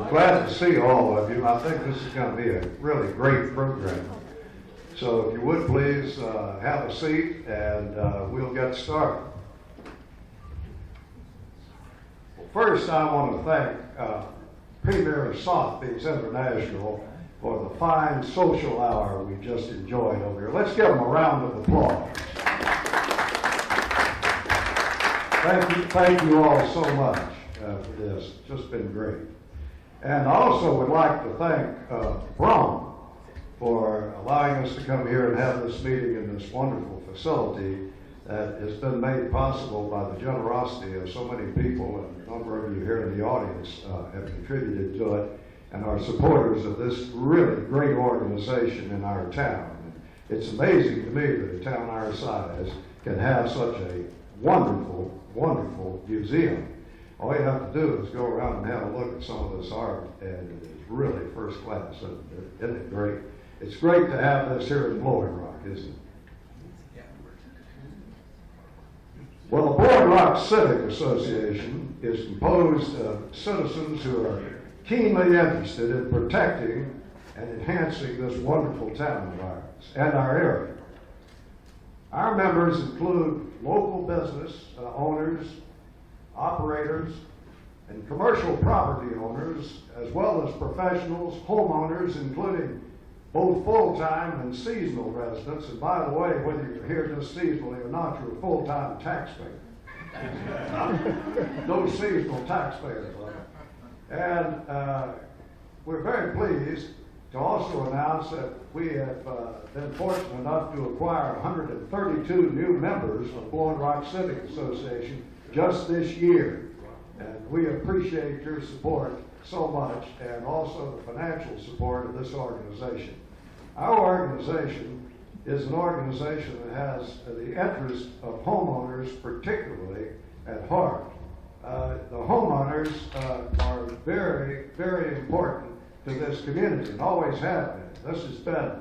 glad to see all of you. I think this is going to be a really great program. So if you would please have a seat and we'll get started. Well, first, I want to thank Premier Sotheby's International for the fine social hour we just enjoyed over here. Let's give them a round of applause. Thank you all so much for this. It's just been great. And I also would like to thank Brom for allowing us to come here and have this meeting in this wonderful facility that has been made possible by the generosity of so many people, and a number of you here in the audience have contributed to it and are supporters of this really great organization in our town. It's amazing to me that a town our size can have such a wonderful, wonderful museum. All you have to do is go around and have a look at some of this art, and it is really first class. Isn't it great? It's great to have this here in Blowing Rock, isn't it? Well, the Blowing Rock Civic Association is composed of citizens who are keenly interested in protecting and enhancing this wonderful town of ours and our area. Our members include local business owners, operators, and commercial property owners, as well as professionals, homeowners, including both full-time and seasonal residents. And by the way, whether you're here just seasonally or not, you're a full-time taxpayer. Those seasonal taxpayers. And we're very pleased to also announce that we have been fortunate enough to acquire 132 new members of Blowing Rock Civic Association just this year. And we appreciate your support so much, and also the financial support of this organization. Our organization is an organization that has the interest of homeowners particularly at heart. The homeowners are very, very important to this community and always have been. This has been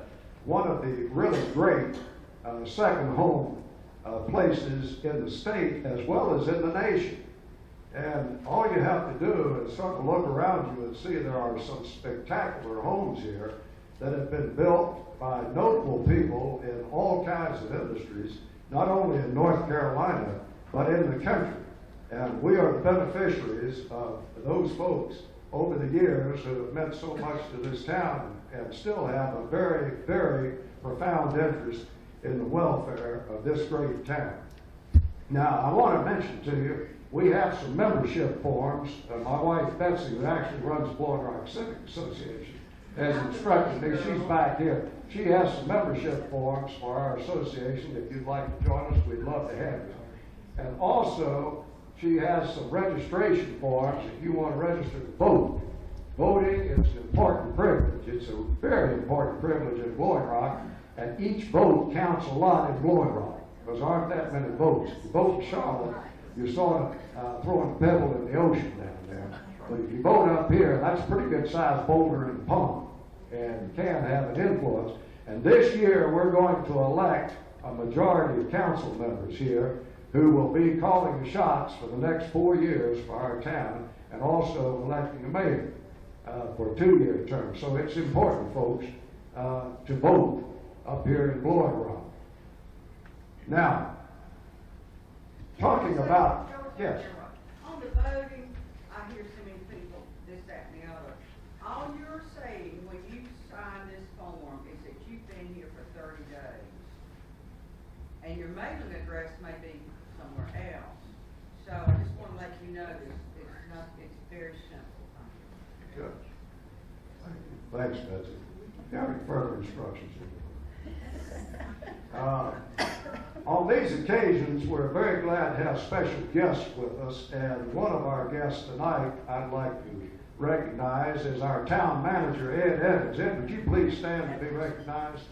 one of the really great second home places in the state as well as in the nation. And all you have to do is sort of look around you and see there are some spectacular homes here that have been built by notable people in all kinds of industries, not only in North Carolina, but in the country. And we are the beneficiaries of those folks over the years who have meant so much to this town and still have a very, very profound interest in the welfare of this great town. Now, I want to mention to you, we have some membership forms. My wife, Betsy, who actually runs Blowing Rock Civic Association, has instructed me. She's back here. She has some membership forms for our association. If you'd like to join us, we'd love to have you. And also, she has some registration forms if you want to register to vote. Voting is an important privilege. It's a very important privilege in Blowing Rock, and each vote counts a lot in Blowing Rock, because there aren't that many votes. If you vote in Charlotte, you're sort of throwing a pebble in the ocean down there. But if you vote up here, that's a pretty good sized boulder in the pond, and can have an influence. And this year, we're going to elect a majority of council members here who will be calling the shots for the next 4 years for our town, and also electing a mayor for a 2-year term. So it's important, folks, to vote up here in Blowing Rock. Now, talking about, yes. On the voting, I hear so many people, this, that, and the other. All you're saying when you sign this form is that you've been here for 30 days. And your mailing address may be somewhere else. So I just want to let you know this. It's very simple. Good. Thanks, Betsy. If you have any further instructions, on these occasions, we're very glad to have special guests with us, and one of our guests tonight I'd like to recognize is our town manager, Ed Evans. Ed, would you please stand and be recognized?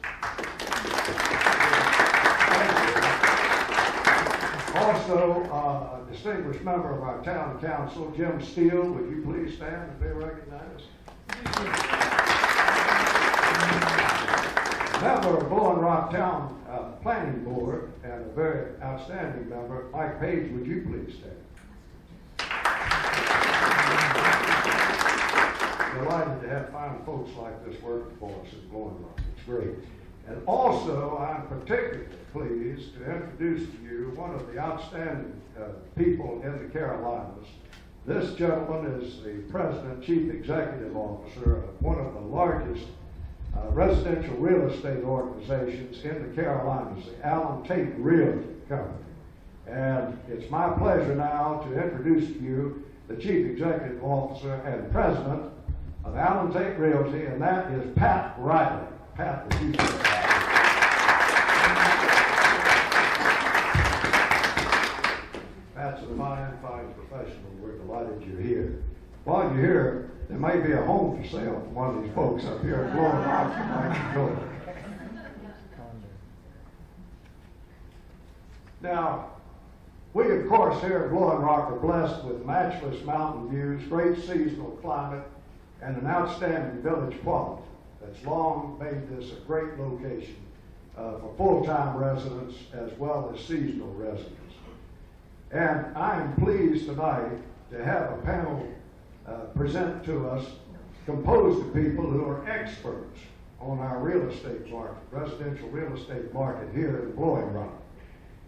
Also, a distinguished member of our town council, Jim Steele, would you please stand and be recognized? Member of Blowing Rock Town Planning Board and a very outstanding member, Mike Page, would you please stand? delighted to have fine folks like this working for us at Blowing Rock. It's great. And also, I'm particularly pleased to introduce to you one of the outstanding people in the Carolinas. This gentleman is the President, Chief Executive Officer of one of the largest residential real estate organizations in the Carolinas, the Allen Tate Realty Company. And it's my pleasure now to introduce to you the Chief Executive Officer and President of Allen Tate Realty, and that is Pat Riley. Pat, would you say Pat's a fine professional. We're delighted you're here. While you're here, there may be a home for sale for one of these folks up here at Blowing Rock. You might enjoy it. Now, we, of course, here at Blowing Rock are blessed with matchless mountain views, great seasonal climate, and an outstanding village quality that's long made this a great location for full-time residents as well as seasonal residents. And I am pleased tonight to have a panel present to us composed of people who are experts on our real estate market, residential real estate market here in Blowing Rock.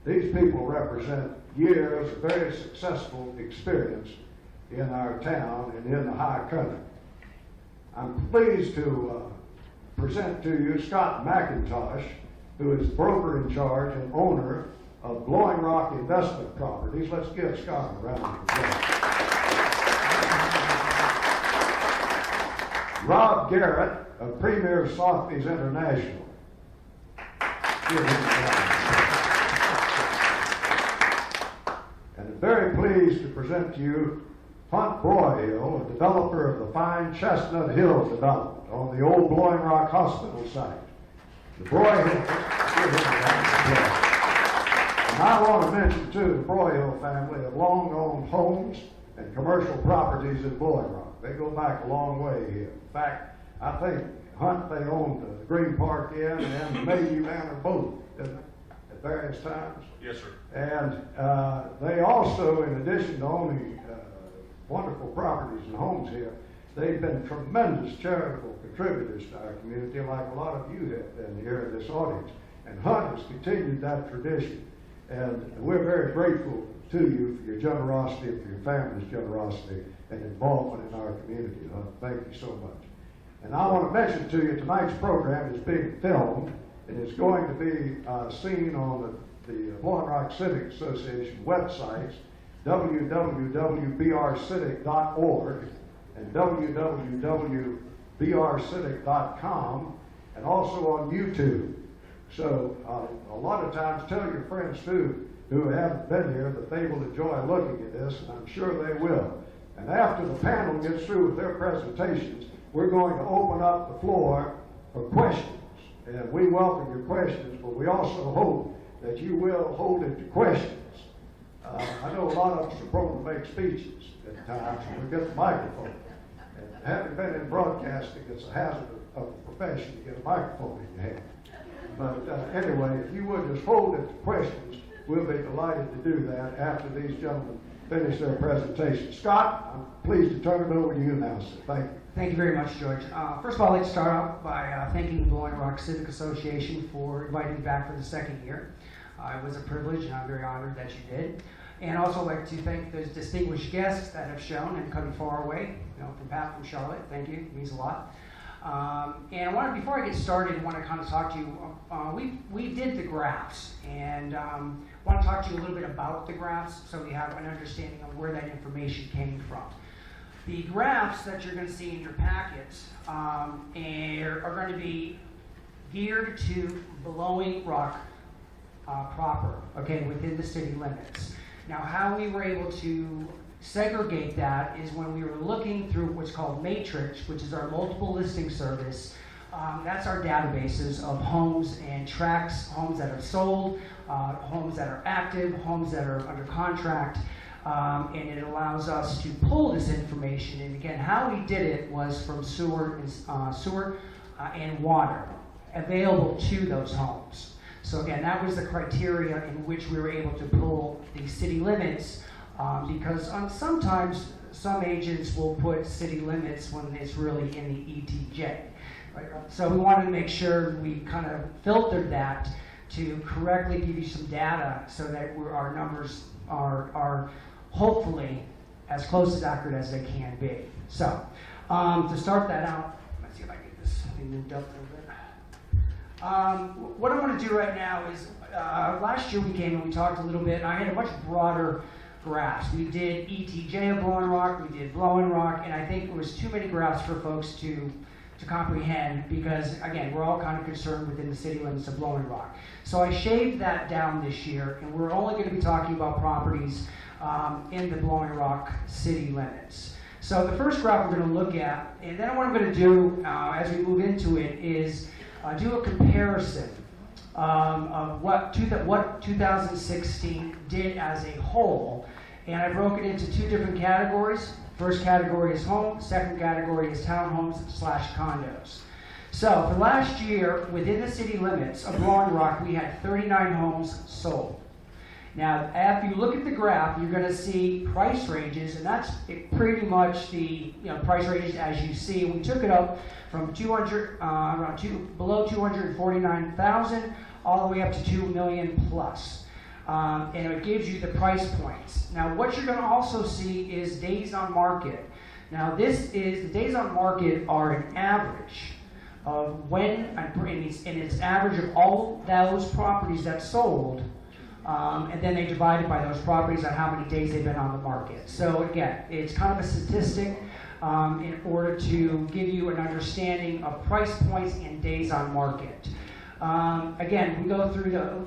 These people represent years of very successful experience in our town and in the high country. I'm pleased to present to you Scott McIntosh, who is broker in charge and owner of Blowing Rock Investment Properties. Let's give Scott a round of applause. Rob Garrett of Premier Sotheby's International. Give him a round. And I'm very pleased to present to you Hunt Broyhill, a developer of the fine Chestnut Hill development on the old Blowing Rock Hospital site. The Broyhill, and I want to mention too, the Broyhill family have long owned homes and commercial properties in Blowing Rock. They go back a long way here. In fact, I think Hunt, they owned the Green Park Inn and the Mayview Manor both, didn't they, at various times? Yes, sir. And they also, in addition to owning wonderful properties and homes here, they've been tremendous charitable contributors to our community, like a lot of you have been here in this audience. And Hunt has continued that tradition. And we're very grateful to you for your generosity and for your family's generosity and involvement in our community, Hunt. Thank you so much. And I want to mention to you, tonight's program is being filmed and is going to be seen on the Blowing Rock Civic Association websites, www.brcivic.org and www.brcivic.com, and also on YouTube. So a lot of times tell your friends too who haven't been here that they will enjoy looking at this, and I'm sure they will. And after the panel gets through with their presentations, we're going to open up the floor for questions. And we welcome your questions, but we also hope that you will hold it to questions. I know a lot of us are prone to make speeches at times when we get the microphone. And having been in broadcasting, it's a hazard of the profession to get a microphone in your hand. But anyway, if you would just hold it to questions, we'll be delighted to do that after these gentlemen finish their presentation. Scott, I'm pleased to turn it over to you now, sir. Thank you. Thank you very much, George. First of all, I'd like to start out by thanking the Blowing Rock Civic Association for inviting me back for the second year. It was a privilege, and I'm very honored that you did. And also I'd like to thank those distinguished guests that have shown and come far away, from Pat, from Charlotte. Thank you. It means a lot. And before I get started, I want to kind of talk to you. We did the graphs, and want to talk to you a little bit about the graphs so we have an understanding of where that information came from. The graphs that you're going to see in your packets are going to be geared to Blowing Rock proper, okay, within the city limits. Now, how we were able to segregate that is when we were looking through what's called Matrix, which is our multiple listing service. That's our databases of homes and tracts, homes that are sold, homes that are active, homes that are under contract, and it allows us to pull this information. And again, how we did it was from sewer and water available to those homes. So again, that was the criteria in which we were able to pull the city limits, because sometimes some agents will put city limits when it's really in the ETJ. Right? So we wanted to make sure we kind of filtered that to correctly give you some data so that our numbers are hopefully as close as accurate as they can be. So to start that out, let's see if I get this moved up a little bit. What I want to do right now is, last year we came and we talked a little bit, and I had a much broader graphs. We did ETJ of Blowing Rock, we did Blowing Rock, and I think it was too many graphs for folks to comprehend because, again, we're all kind of concerned within the city limits of Blowing Rock. So I shaved that down this year, and we're only going to be talking about properties in the Blowing Rock city limits. So the first graph we're going to look at, and then what I'm going to do as we move into it is do a comparison of what 2016 did as a whole. And I broke it into two different categories. First category is home, second category is townhomes/condos. So for last year, within the city limits of Blowing Rock, we had 39 homes sold. Now, after you look at the graph, you're going to see price ranges, and that's pretty much the price ranges as you see. We took it up from below 249,000 all the way up to 2 million plus. And it gives you the price points. Now, what you're going to also see is days on market. Now, the days on market are an average of when, and it's average of all those properties that sold, and then they divide it by those properties on how many days they've been on the market. So again, it's kind of a statistic in order to give you an understanding of price points and days on market. Again, we go through the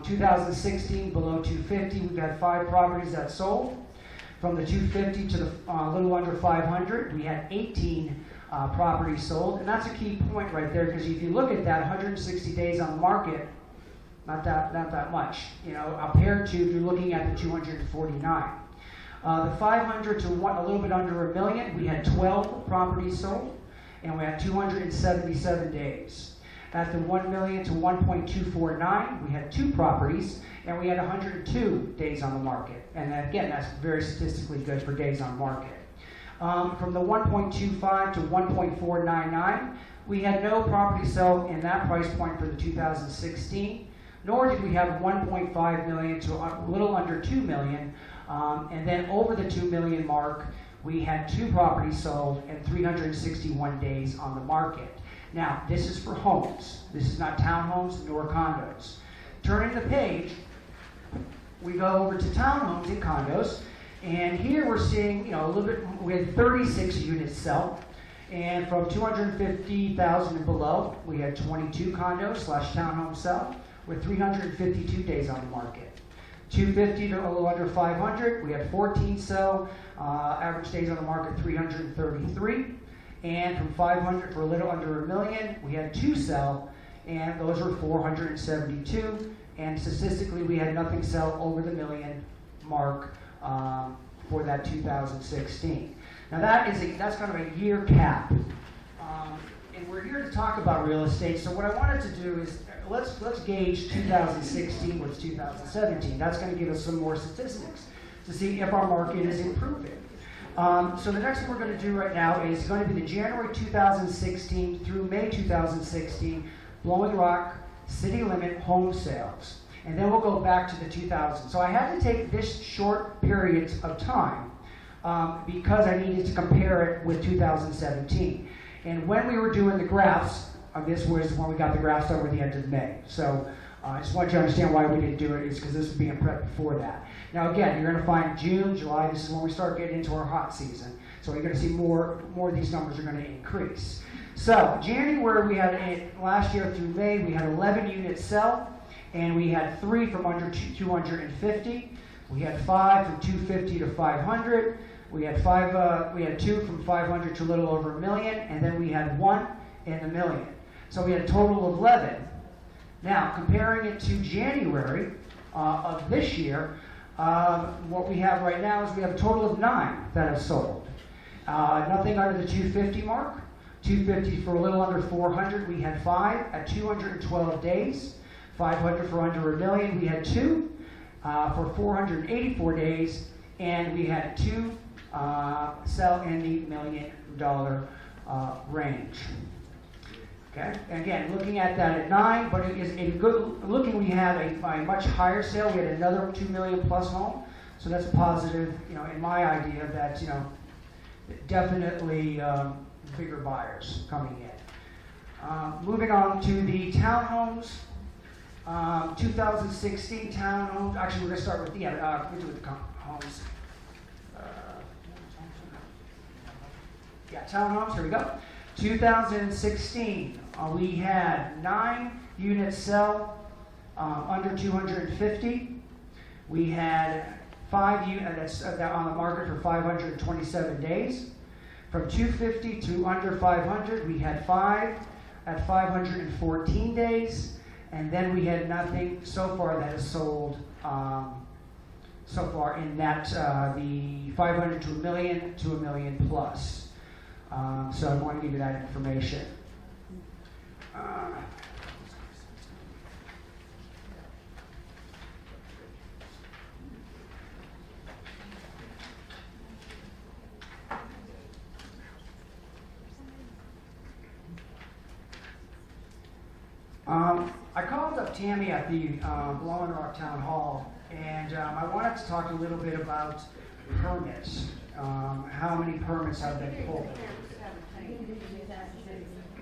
2016 below 250. We've got 5 properties that sold. From the 250 to the little under 500, we had 18 properties sold, and that's a key point right there because if you look at that, 160 days on the market, not that much, compared to if you're looking at the 249. The 500 to a little bit under $1 million, we had 12 properties sold, and we had 277 days. At the 1 million to 1.249, we had 2 properties, and we had 102 days on the market. And again, that's very statistically good for days on market. From the 1.25 to 1.499, we had no property sell in that price point for the 2016, nor did we have 1.5 million to a little under 2 million. And then over the 2 million mark, we had 2 properties sold and 361 days on the market. Now, this is for homes. This is not townhomes nor condos. Turning the page, we go over to townhomes and condos, and here we're seeing, a little bit. We had 36 units sell, and from 250,000 and below, we had 22 condos/townhomes sell with 352 days on the market. 250 to a little under 500, we had 14 sell, average days on the market 333. And from 500 for a little under $1 million, we had 2 sell, and those were 472. And statistically, we had nothing sell over the $1 million mark for that 2016. Now that's kind of a year cap, and we're here to talk about real estate. So what I wanted to do is let's gauge 2016 with 2017. That's going to give us some more statistics to see if our market is improving. So the next thing we're going to do right now is going to be the January 2016 through May 2016 Blowing Rock city limit home sales. And then we'll go back to the 2000s. So I had to take this short period of time because I needed to compare it with 2017. And when we were doing the graphs, this was when we got the graphs over the end of May. So I just want you to understand why we didn't do it, is because this was being prepped before that. Now again, you're going to find June, July, this is when we start getting into our hot season. So you're going to see more of these numbers are going to increase. So January, we had, last year through May, we had 11 units sell, and we had 3 from under 250. We had 5 from 250 to 500. We had 2 from 500 to a little over $1 million, and then we had 1 in the million. So we had a total of 11. Now, comparing it to January of this year, what we have right now is we have a total of 9 that have sold. Nothing under the 250 mark. 250 for a little under 400, we had 5 at 212 days. 500 for under $1 million, we had 2 for 484 days, and we had 2 sell in the $1 million range. Okay, and again, looking at that at 9, but it is a good, looking, we had a much higher sale. We had another 2 million plus home. So that's positive, in my idea that, definitely bigger buyers coming in. Moving on to the townhomes. 2016 townhomes, actually we're going to start with, we'll do with the homes. Townhomes, here we go. 2016, we had 9 units sell under 250. We had 5 units that on the market for 527 days. From 250 to under 500, we had 5 at 514 days. And then we had nothing so far that is sold so far in that the 500 to $1 million to $1 million plus. So I want to give you that information. I called up Tammy at the Blowing Rock Town Hall, and I wanted to talk a little bit about permits. How many permits have been pulled?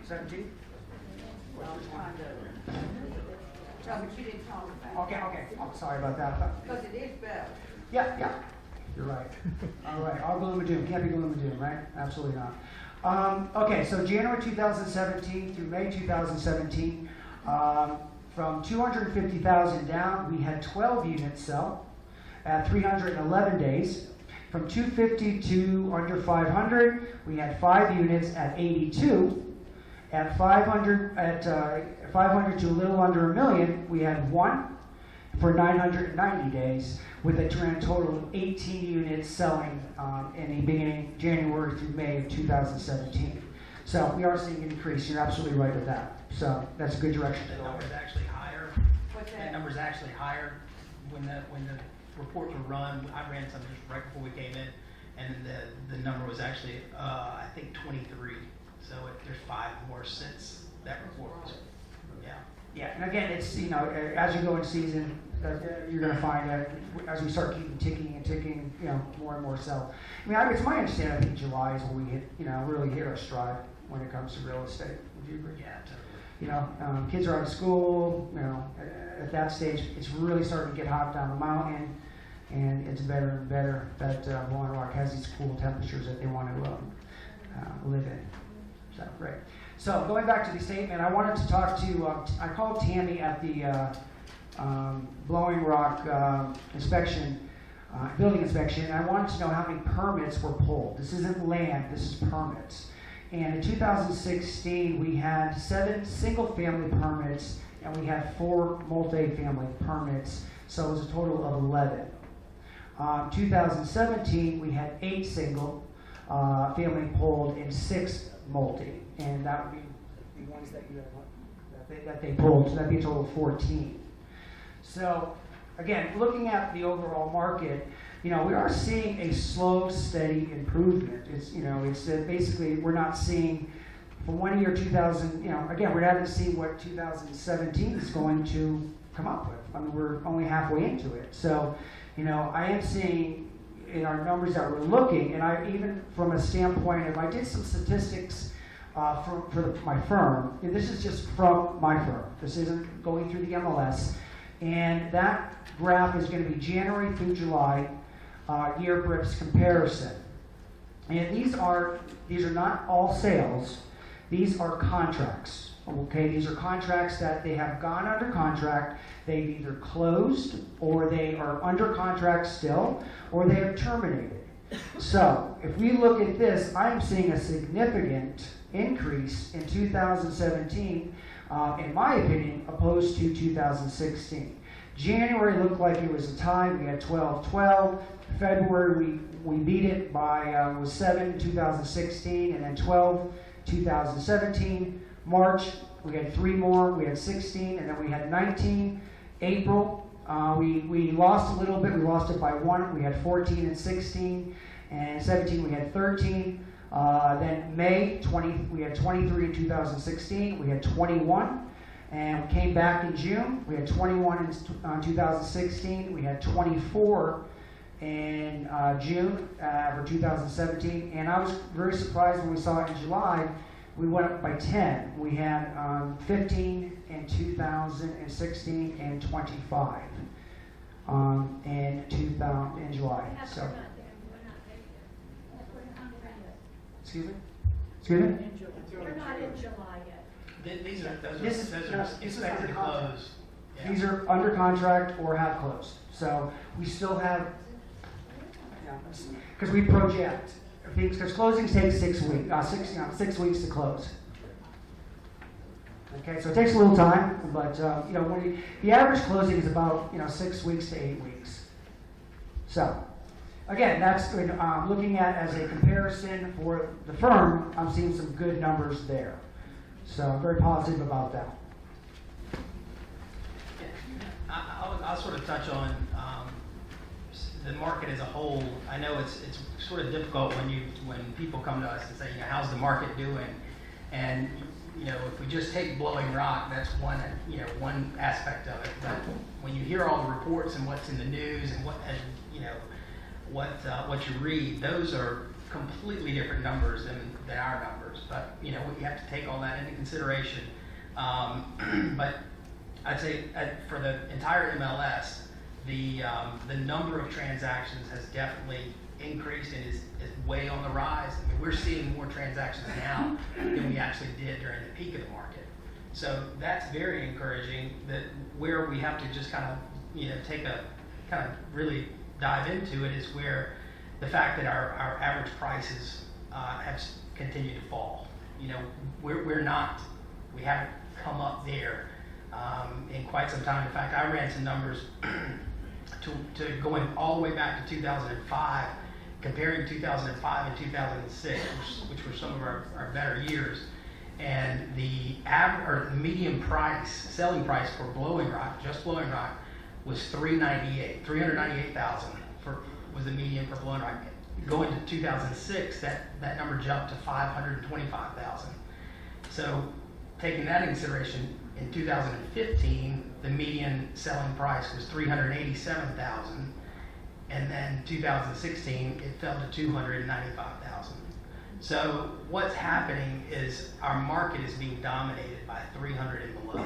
17? No, but you didn't talk about it. Okay. I'm sorry about that. Because it is better. Yeah. You're right. All right. All gloom and doom. Can't be gloom and doom, right? Absolutely not. Okay, so January 2017 through May 2017, from 250,000 down, we had 12 units sell at 311 days. From 250 to under 500, we had 5 units at 82. At 500 to a little under $1 million, we had 1 for 990 days, with a grand total of 18 units selling in the beginning January through May of 2017. So we are seeing an increase. You're absolutely right with that. So that's a good direction to That go. number's actually higher. What's That that? number's actually higher when the reports were run. I ran some just right before we came in, and the number was actually I think 23. So there's 5 more since that report was. Yeah. Yeah, and again, it's, as you go in season, you're going to find that as we start keeping ticking, more and more sell. I mean, it's my understanding, I think July is when we hit, really hit our stride when it comes to real estate. Would you agree? Yeah, totally. Kids are out of school, at that stage, it's really starting to get hot down the mountain, and it's better and better that Blowing Rock has these cool temperatures that they want to live in. So, great. So, going back to the statement, I wanted to talk to, I called Tammy at the Blowing Rock building inspection, and I wanted to know how many permits were pulled. This isn't land, this is permits. And in 2016, we had 7 single-family permits, and we had 4 multi-family permits, so it was a total of 11. 2017, we had 8 single family pulled and 6 multi, and that would be the ones that they pulled, so that'd be a total of 14. So, again, looking at the overall market, we are seeing a slow, steady improvement. It's basically we're not seeing from 1 year 2000. Again, we haven't seen what 2017 is going to come up with. I mean, we're only halfway into it. So, I am seeing in our numbers that we're looking, and I even from a standpoint of I did some statistics for my firm. And this is just from my firm. This isn't going through the MLS. And that graph is going to be January through July year BRCA comparison. And these are not all sales. These are contracts. Okay, these are contracts that they have gone under contract. They've either closed, or they are under contract still, or they have terminated. So if we look at this, I'm seeing a significant increase in 2017, in my opinion, opposed to 2016. January looked like it was a tie. We had 12-12. February, we beat it by was 7 2016, and then 12 2017. March, we had 3 more. We had 16, and then we had 19. April, we lost a little bit. We lost it by 1. We had 14 and 16. and 17 we had 13. Then May 20, we had 23 in 2016. We had 21, and we came back in June. We had 21 in 2016. We had 24 in June for 2017, and I was very surprised when we saw it in July. We went up by 10. We had 15 in 2016 and 25 in July. So, excuse me. Excuse me. We're not in July yet. These are, those This is- are no, this is expected to under contract. close. Yeah. These are under contract or have closed. So we still have, because we project things, because closings take 6 weeks, 6 weeks to close. Okay, so it takes a little time, but the average closing is about 6 weeks to 8 weeks. So again, that's looking at as a comparison for the firm. I'm seeing some good numbers there, so I'm very positive about that. I'll sort of touch on the market as a whole. I know it's sort of difficult when people come to us and say, how's the market doing? And if we just take blowing rock, that's one aspect of it. But when you hear all the reports and what's in the news and what you read, those are completely different numbers than our numbers. But we have to take all that into consideration. But I'd say for the entire MLS, the number of transactions has definitely increased and is way on the rise. I mean, we're seeing more transactions now than we actually did during the peak of the market. So that's very encouraging. That where we have to just kind of really dive into it is where the fact that our average prices have continued to fall. We haven't come up there in quite some time. In fact, I ran some numbers to going all the way back to 2005, comparing 2005 and 2006, which were some of our better years. And the median selling price for blowing rock, just blowing rock, was $398,000 was the median for blowing rock. Going to 2006, that number jumped to $525,000. So taking that in consideration, in 2015, the median selling price was $387,000, and then 2016 it fell to $295,000. So what's happening is our market is being dominated by 300 and below.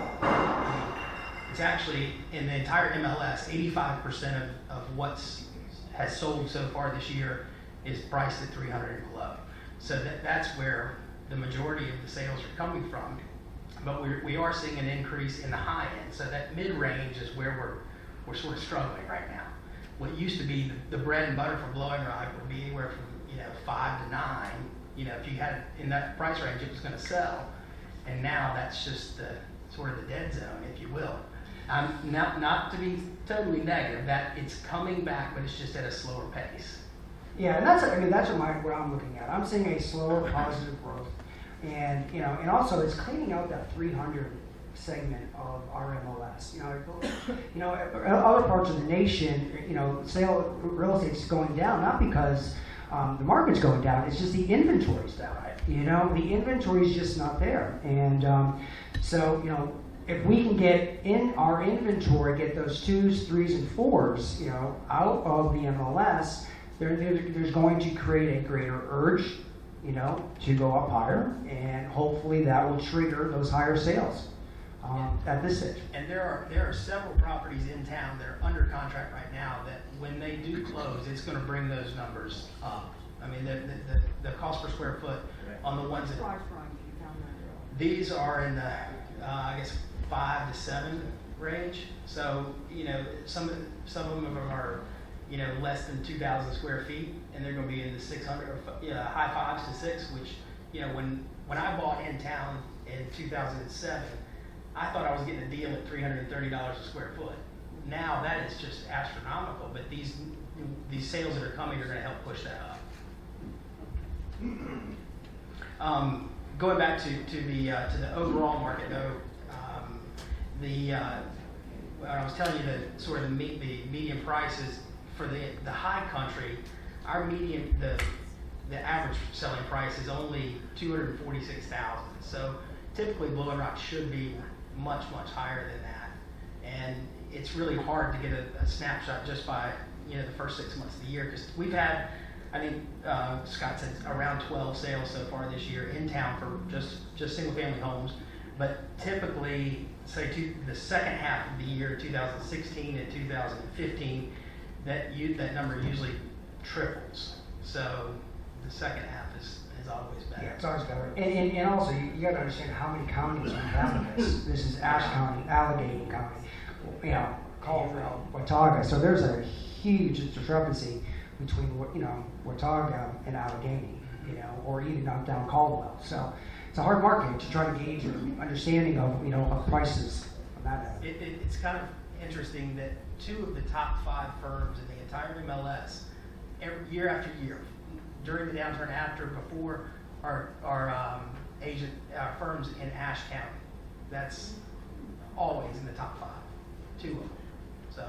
It's actually, in the entire MLS, 85% of has sold so far this year is priced at 300 and below. So that's where the majority of the sales are coming from. But we are seeing an increase in the high end. So that mid-range is where we're sort of struggling right now. What used to be the bread and butter for blowing rock would be anywhere from 5 to 9. If you had it in that price range, it was going to sell. And now that's just sort of the dead zone, if you will. Not to be totally negative, that it's coming back, but it's just at a slower pace. Yeah, and that's what I'm looking at. I'm seeing a slower positive growth, and and also it's cleaning out that 300 segment of our MLS. Other parts of the nation, real estate's going down, not because the market's going down. It's just the inventory's down. The inventory's just not there, and so if we can get in our inventory, get those 2s, 3s, and 4s, out of the MLS, there's going to create a greater urge, to go up higher, and hopefully that will trigger those higher sales at this stage. And there are several properties in town that are under contract right now that when they do close, it's going to bring those numbers up. I mean, the cost per square foot on the ones that these are in the I guess 5 to 7 range. So some of them are less than 2,000 square feet, and they're going to be in the 600 or high 5s to 6. Which when I bought in town in 2007, I thought I was getting a deal at $330 a square foot. Now that is just astronomical. But these sales that are coming are going to help push that up. Going back to the overall market though. When I was telling you that sort of the median prices for the high country, our median, the average selling price is only 246,000. So typically Blowing Rock should be much, much higher than that. And it's really hard to get a snapshot just by, the first 6 months of the year, because we've had, I think, Scott said around 12 sales so far this year in town for just single family homes. But typically, say the second half of the year, 2016 and 2015, that number usually triples. So the second half is always better. Yeah, it's always better. And also, you got to understand how many counties we have in this. This is Ashe County, Allegheny County, Caldwell, Watauga. So there's a huge discrepancy between Watauga and Allegheny, or even down Caldwell. So it's a hard market to try to gauge an understanding of of prices on that end. It's kind of interesting that 2 of the top 5 firms in the entire MLS, year after year, during the downturn, after, before, are firms in Ashe County. That's always in the top 5, 2 of them. So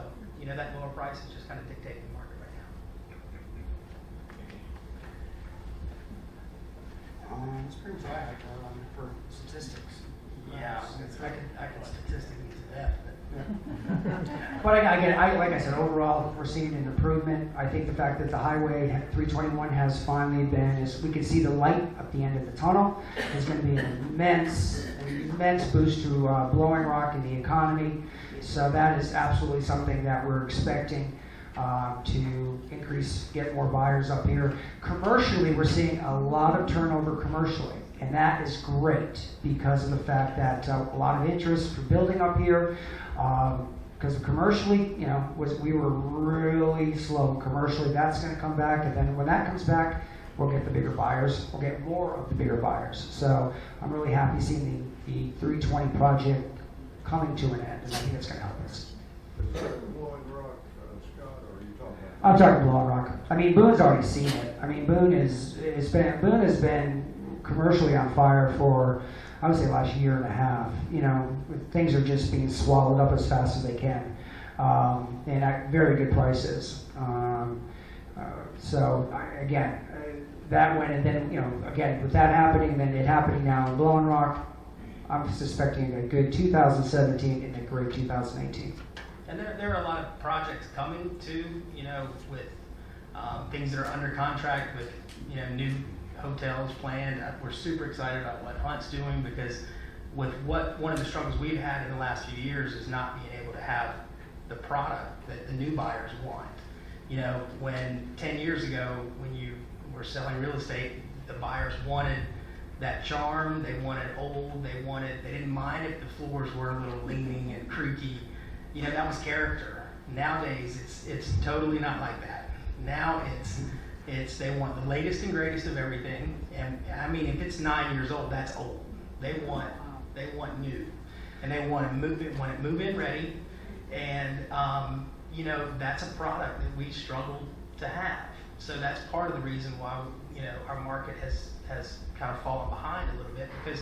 that lower price is just kind of dictating the market right now. It's pretty much what I have for statistics. Yeah, I can statistically to death, but. But like I said, overall, we're seeing an improvement. I think the fact that the Highway 321 has finally been, we can see the light at the end of the tunnel. There's going to be an immense boost to Blowing Rock and the economy. So that is absolutely something that we're expecting to increase, get more buyers up here. Commercially, we're seeing a lot of turnover commercially. And that is great because of the fact that a lot of interest for building up here. Because commercially, we were really slow commercially. That's going to come back, and then when that comes back, we'll get the bigger buyers. We'll get more of the bigger buyers. So I'm really happy seeing the 320 project coming to an end, and I think it's going to help us. Is that Blowing Rock, Scott, or are you talking about? I'm talking Blowing Rock. I mean, Boone's already seen it. I mean, Boone has been commercially on fire for, I would say, last year and a half. Things are just being swallowed up as fast as they can, and at very good prices. That went, and then again with that happening, and then it happening now in Blowing Rock, I'm suspecting a good 2017 and a great 2018. And there are a lot of projects coming too, with things that are under contract, with new hotels planned. We're super excited about what Hunt's doing, because with one of the struggles we've had in the last few years is not being able to have the product that the new buyers want. When 10 years ago, when you were selling real estate, the buyers wanted that charm, they wanted old, they didn't mind if the floors were a little leaning and creaky. That was character. Nowadays, it's totally not like that. Now it's they want the latest and greatest of everything, and I mean, if it's 9 years old, that's old. They want new, and they want it move-in ready, and that's a product that we struggle to have. So that's part of the reason why our market has kind of fallen behind a little bit, because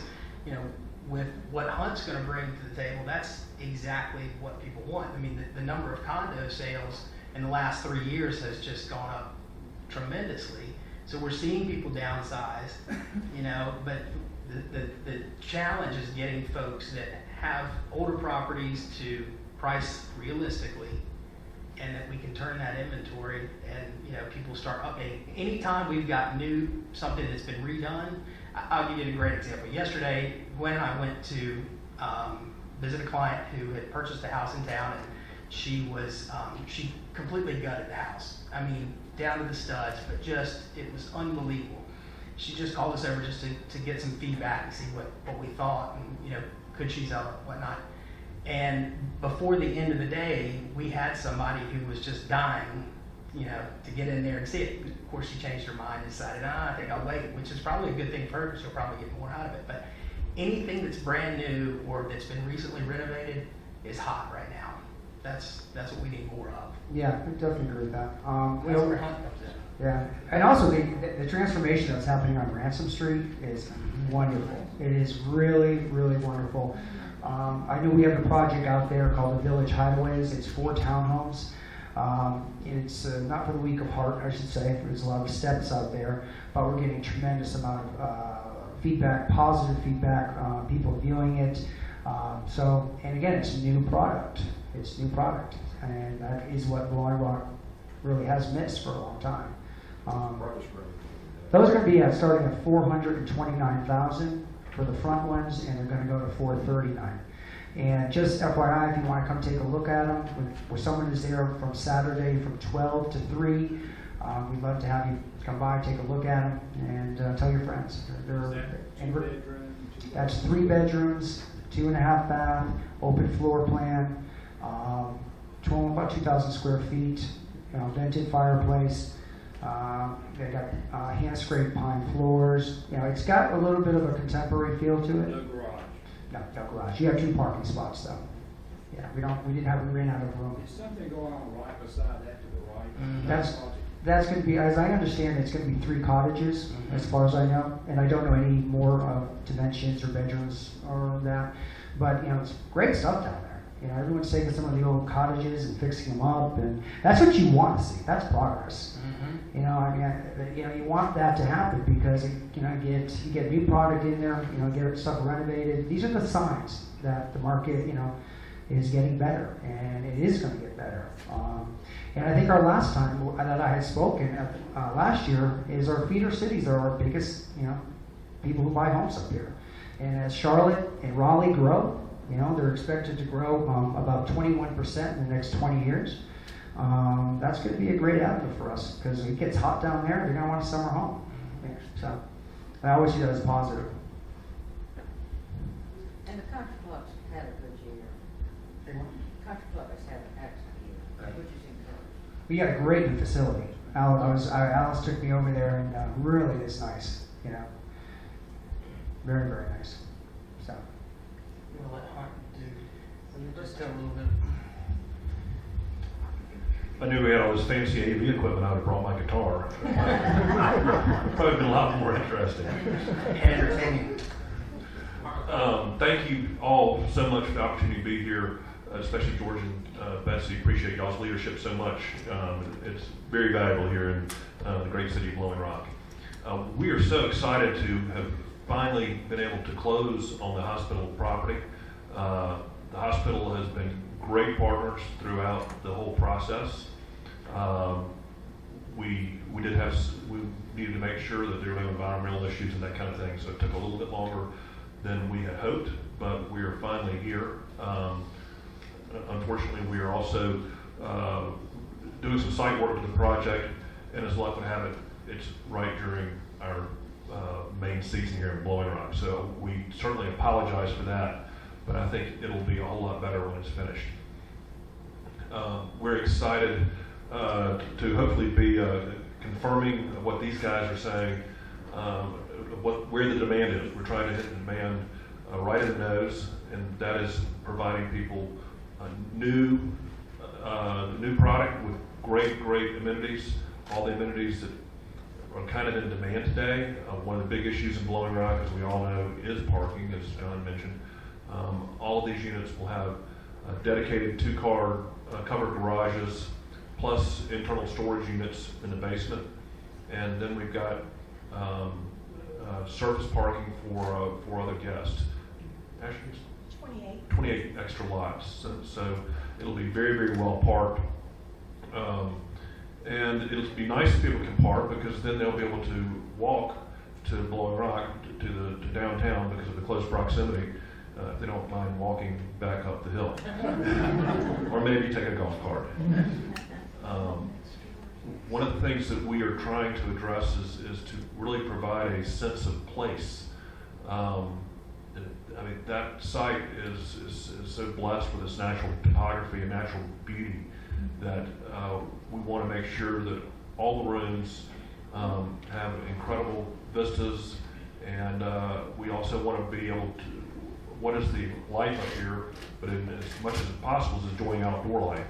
with what Hunt's going to bring to the table, that's exactly what people want. I mean, the number of condo sales in the last 3 years has just gone up tremendously. So we're seeing people downsize, but the challenge is getting folks that have older properties to price realistically, and that we can turn that inventory and people start updating. Anytime we've got something that's been redone, I'll give you a great example. Yesterday, Gwen and I went to visit a client who had purchased a house in town, and she completely gutted the house. I mean, down to the studs, but it was unbelievable. She just called us over just to get some feedback and see what we thought, and could she sell it, whatnot. And before the end of the day, we had somebody who was just dying, to get in there and see it. Of course, she changed her mind and decided, I think I'll wait, which is probably a good thing for her, because she'll probably get more out of it. But anything that's brand new or that's been recently renovated is hot right now. That's what we need more of. Yeah, I definitely agree with that. That's where Hunt comes in. Yeah, and also the transformation that's happening on Ransom Street is wonderful. It is really, really wonderful. I know we have a project out there called the Village Highways. It's 4 townhomes. It's not for the weak of heart, I should say. There's a lot of steps out there, but we're getting tremendous amount of feedback, positive feedback, people viewing it. And again, it's a new product. It's a new product, and that is what Blowing Rock really has missed for a long time. Those are going to be starting at $429,000 for the front ones, and they're going to go to $439,000. And just FYI, if you want to come take a look at them, where someone is there from Saturday from 12 to 3, we'd love to have you come by, take a look at them, and tell your friends. That's 3 bedrooms, 2.5 bath, open floor plan, about 2,000 square feet, vented fireplace. They got hand scraped pine floors. It's got a little bit of a contemporary feel to it. No garage. No garage. You have 2 parking spots though. Yeah, we ran out of room. Is something going on right beside that to the right? That's going to be, as I understand, it's going to be 3 cottages, as far as I know, and I don't know any more dimensions or bedrooms or that. But it's great stuff down there. Everyone's taking some of the old cottages and fixing them up, and that's what you want to see. That's progress. You want that to happen because you get new product in there, get stuff renovated. These are the signs that the market, is getting better, and it is going to get better. And I think our last time that I had spoken last year is our feeder cities are our biggest, people who buy homes up here. And as Charlotte and Raleigh grow, they're expected to grow about 21% in the next 20 years. That's going to be a great avenue for us because it gets hot down there. They're going to want a summer home. So I always see that as positive. And the country clubs had a good year. Country club has had an excellent year, which is encouraging. We got a great new facility. Alice took me over there, and really is nice. Very, very nice. So. We'll let Hunt do just a little bit. I knew we had all this fancy AV equipment. I'd have brought my guitar. Probably been a lot more interesting. Entertaining. Thank you all so much for the opportunity to be here, especially George and Betsy. Appreciate y'all's leadership so much. It's very valuable here in the great city of Blowing Rock. We are so excited to have finally been able to close on the hospital property. The hospital has been great partners throughout the whole process. We needed to make sure that there were no environmental issues and that kind of thing, so it took a little bit longer than we had hoped, but we are finally here. Unfortunately, we are also doing some site work to the project, and as luck would have it, it's right during our main season here in Blowing Rock. So we certainly apologize for that, but I think it'll be a whole lot better when it's finished. We're excited to hopefully be confirming what these guys are saying, where the demand is. We're trying to hit the demand right in the nose, and that is providing people a new product with great amenities, all the amenities that are kind of in demand today. One of the big issues in Blowing Rock, as we all know, is parking, as John mentioned. All of these units will have dedicated 2-car covered garages, plus internal storage units in the basement. And then we've got surface parking for other guests. Actually, 28 extra lots. So it'll be very well parked. And it'll be nice if people can park, because then they'll be able to walk to Blowing Rock, to downtown, because of the close proximity. If they don't mind walking back up the hill. Or maybe take a golf cart. One of the things that we are trying to address is to really provide a sense of place. That site is so blessed with its natural topography and natural beauty that we want to make sure that all the rooms have incredible vistas, and we also want to be able to, what is the life up here, but as much as possible is enjoying outdoor life.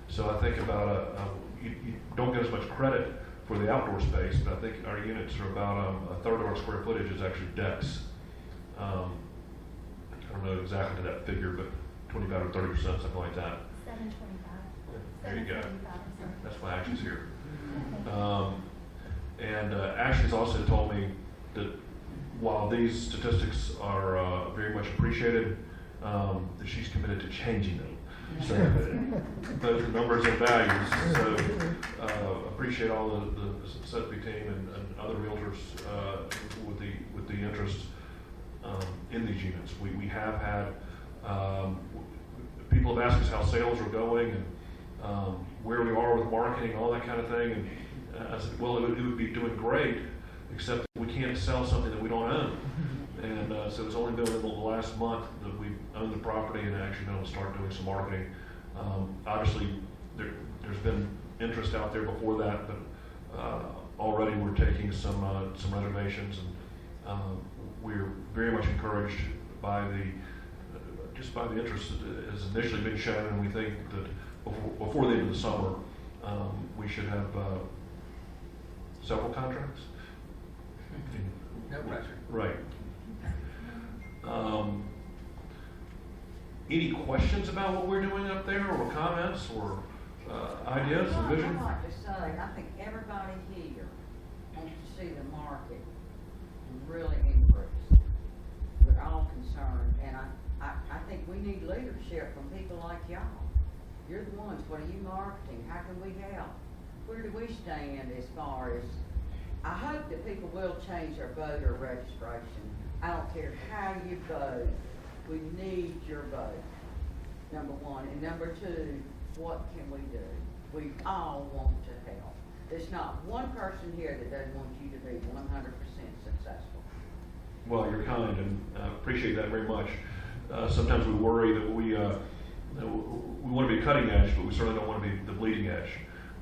So I think about you don't get as much credit for the outdoor space, but I think our units are about a third of our square footage is actually decks. I don't know exactly that figure, but 25 or 30%, something like that. 725. There you go. 775, sorry. That's why Ashley's here. And Ashley's also told me that while these statistics are very much appreciated, that she's committed to changing them. So those are numbers and values. So appreciate all the Sotheby team and other realtors with the interest in these units. We have had people have asked us how sales are going and where we are with marketing, all that kind of thing. And I said, well, it would be doing great, except we can't sell something that we don't own. And so it's only been in the last month that we've owned the property and actually been able to start doing some marketing. Obviously, there's been interest out there before that, but already we're taking some reservations, and we're very much encouraged by the interest that has initially been shown, and we think that before the end of the summer, we should have several contracts. No pressure. Right. Any questions about what we're doing up there, or comments, or ideas, or vision? I'd like to say, I think everybody here wants to see the market really increase. We're all concerned, and I think we need leadership from people like y'all. You're the ones, what are you marketing? How can we help? Where do we stand as far as, I hope that people will change their voter registration. I don't care how you vote, we need your vote, number one. And number two, what can we do? We all want to help. There's not one person here that doesn't want you to be 100% successful. Well, you're kind, and I appreciate that very much. Sometimes we worry that we want to be cutting edge, but we certainly don't want to be the bleeding edge.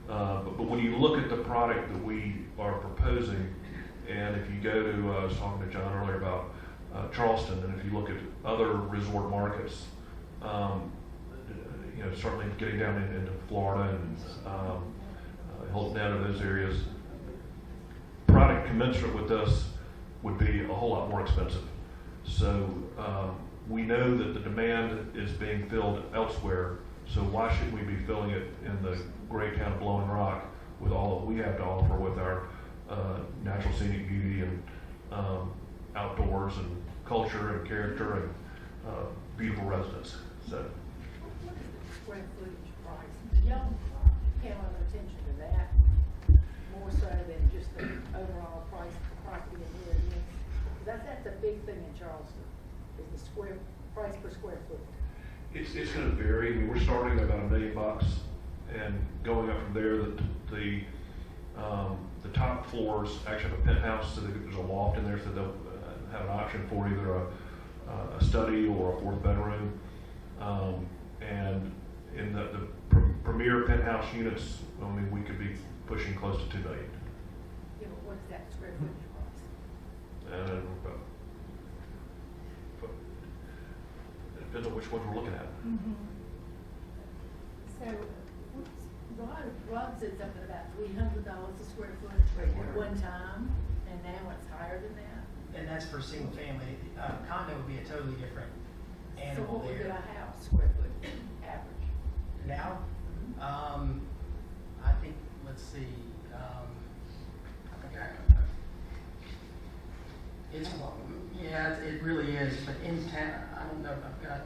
But when you look at the product that we are proposing, and if you go to, I was talking to John earlier about Charleston, and if you look at other resort markets, certainly getting down into Florida and down to those areas, product commensurate with this would be a whole lot more expensive. So we know that the demand is being filled elsewhere, so why shouldn't we be filling it in the great town of Blowing Rock with all that we have to offer with our natural scenic beauty and outdoors and culture and character and beautiful residents. So What is the square footage price? Y'all pay a lot of attention to that, more so than just the overall price of the property and where it is. That's a big thing in Charleston, is the price per square foot. it's going to vary. I mean, we're starting at about $1 million, and going up from there. The top floors actually have a penthouse, so there's a loft in there, so they'll have an option for either a study or a fourth bedroom. And in the premier penthouse units, I mean, we could be pushing close to $2 million. Yeah, but what's that square footage price? And it depends on which ones we're looking at. So, Rod said something about $300 a square foot at one time, and now it's higher than that. And that's for single family. Condo would be a totally different So animal what would be there. a house square foot average? Now, I think, let's see, it's, yeah, it really is, but in town, I don't know if I've got,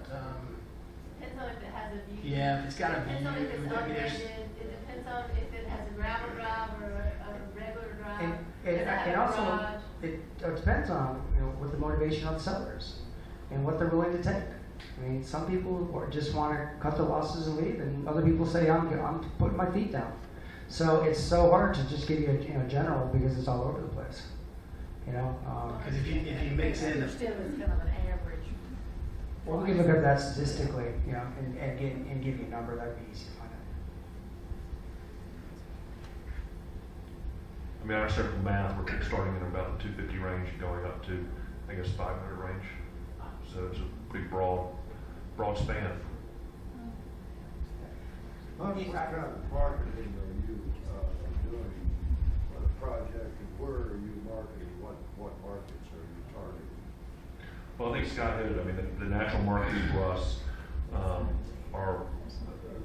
Depends on if it has a view. yeah, if it's got a Depends on view, if it's maybe there's- unrated, it depends on if it has a gravel drive or a regular drive. And, Does it have and a also, garage? it depends on, what the motivation of the sellers and what they're willing to take. I mean, some people just want to cut their losses and leave, and other people say, I'm putting my feet down. So it's so hard to just give you a general, because it's all over the place. because if you mix in the, Still is kind of an average. Well, we can look at that statistically, and give you a number. That'd be easy to find out. I mean, our simple math, we're starting in about the 250 range and going up to, I guess, 500 range. So it's a pretty broad span. What kind of marketing are you doing for the project, and where are you marketing? What markets are you targeting? Well, I think Scott hit it. I mean, the natural markets for us are